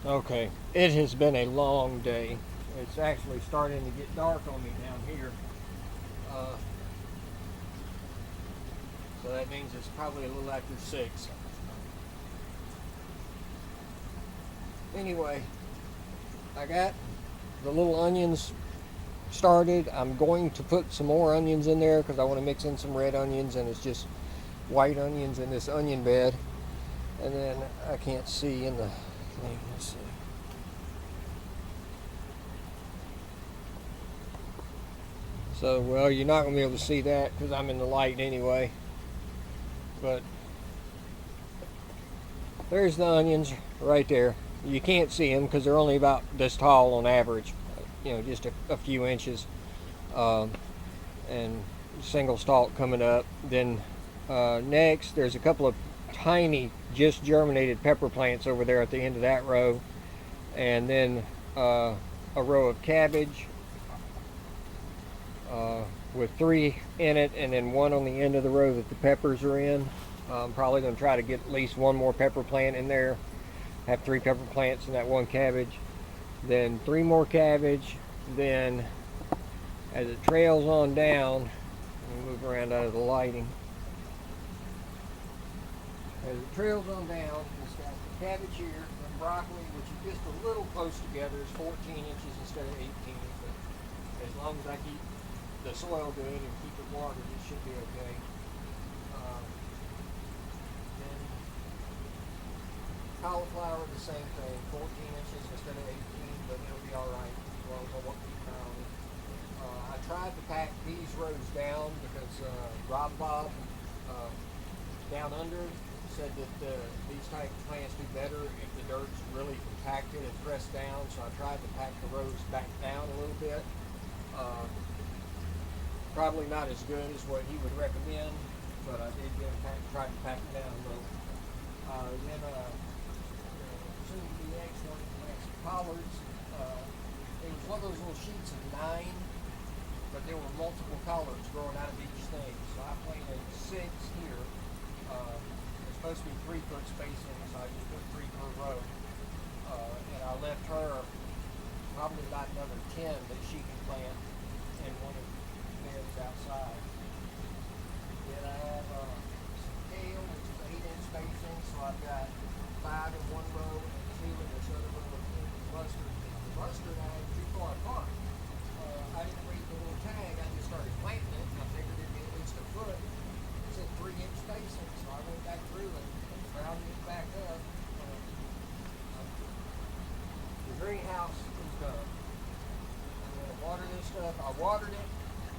Okay, it has been a long day. It's actually starting to get dark on me down here. Uh, so that means it's probably a little after 6. Anyway, I got the little onions started. I'm going to put some more onions in there because I want to mix in some red onions, and it's just white onions in this onion bed. And then I can't see in the thing. Let's see. So, well, you're not going to be able to see that because I'm in the light anyway. But there's the onions right there. You can't see them because they're only about this tall on average, just a few inches. Um, and single stalk coming up. Then next, there's a couple of tiny, just germinated pepper plants over there at the end of that row. And then a row of cabbage with 3 in it, and then one on the end of the row that the peppers are in. I'm probably going to try to get at least one more pepper plant in there. Have 3 pepper plants in that one cabbage. Then 3 more cabbage. Then as it trails on down, let me move around out of the lighting. As it trails on down, it's got the cabbage here and broccoli, which is just a little close together. It's 14 inches instead of 18. But as long as I keep the soil good and keep it watered, it should be okay. Then cauliflower, the same thing, 14 inches instead of 18, but it'll be all right as long as I won't keep an eye on it. I tried to pack these rows down because Rob Bob down under said that these type of plants do better if the dirt's really compacted and pressed down. So I tried to pack the rows back down a little bit. Probably not as good as what he would recommend, but I did try to pack it down a little. Then soon to be next one, some collards. It was one of those little sheets of 9, but there were multiple collards growing out of each thing. So I planted 6 here. It's supposed to be 3-foot spacing, so I just put 3 per row. And I left her probably about another 10 that she can plant in one of the beds outside. Then I have some kale, which is 8-inch spacing, so I've got 5 in one row and 2 in this other row of mustard. The mustard I had too far apart. I didn't read the little tag, I just started planting it, and I figured it'd be at least a foot. It said 3-inch spacing, so I went back through it and rounded it back up. The greenhouse is done. I'm going to water this stuff. I watered it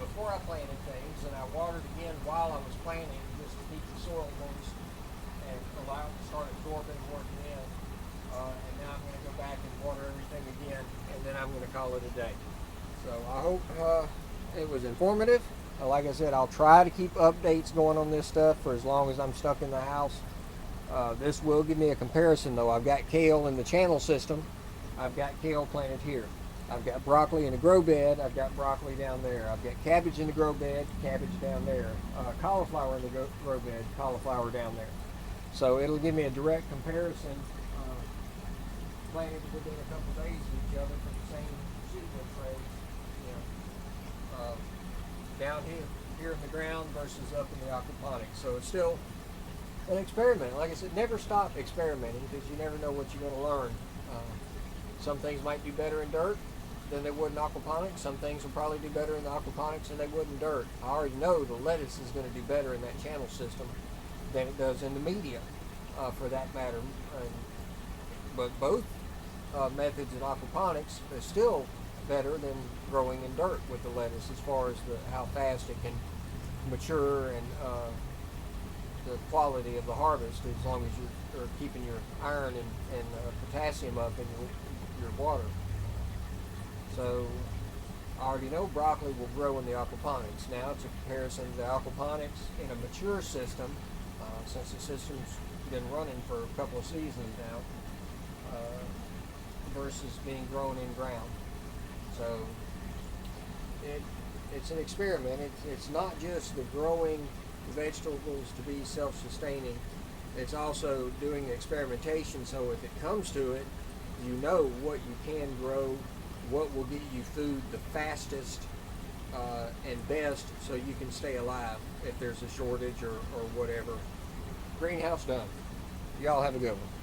before I planted things, and I watered again while I was planting just to keep the soil moist and allow it to start absorbing and working in. And now I'm going to go back and water everything again, and then I'm going to call it a day. So I hope it was informative. Like I said, I'll try to keep updates going on this stuff for as long as I'm stuck in the house. This will give me a comparison though. I've got kale in the channel system. I've got kale planted here. I've got broccoli in the grow bed. I've got broccoli down there. I've got cabbage in the grow bed, cabbage down there. Cauliflower in the grow bed, cauliflower down there. So it'll give me a direct comparison planted within a couple of days of each other from the same seedling trays. Down here in the ground versus up in the aquaponics. So it's still an experiment. Like I said, never stop experimenting because you never know what you're going to learn. Some things might do better in dirt than they would in aquaponics. Some things will probably do better in the aquaponics than they would in dirt. I already know the lettuce is going to do better in that channel system than it does in the media, for that matter. But both methods in aquaponics are still better than growing in dirt with the lettuce as far as how fast it can mature and the quality of the harvest, as long as you're keeping your iron and potassium up in your water. So I already know broccoli will grow in the aquaponics. Now it's a comparison to the aquaponics in a mature system, since the system's been running for a couple of seasons now, versus being grown in ground. So it's an experiment. It's not just the growing vegetables to be self-sustaining. It's also doing experimentation, so if it comes to it, you know what you can grow, what will get you food the fastest and best, so you can stay alive if there's a shortage or whatever. Greenhouse done. Y'all have a good one.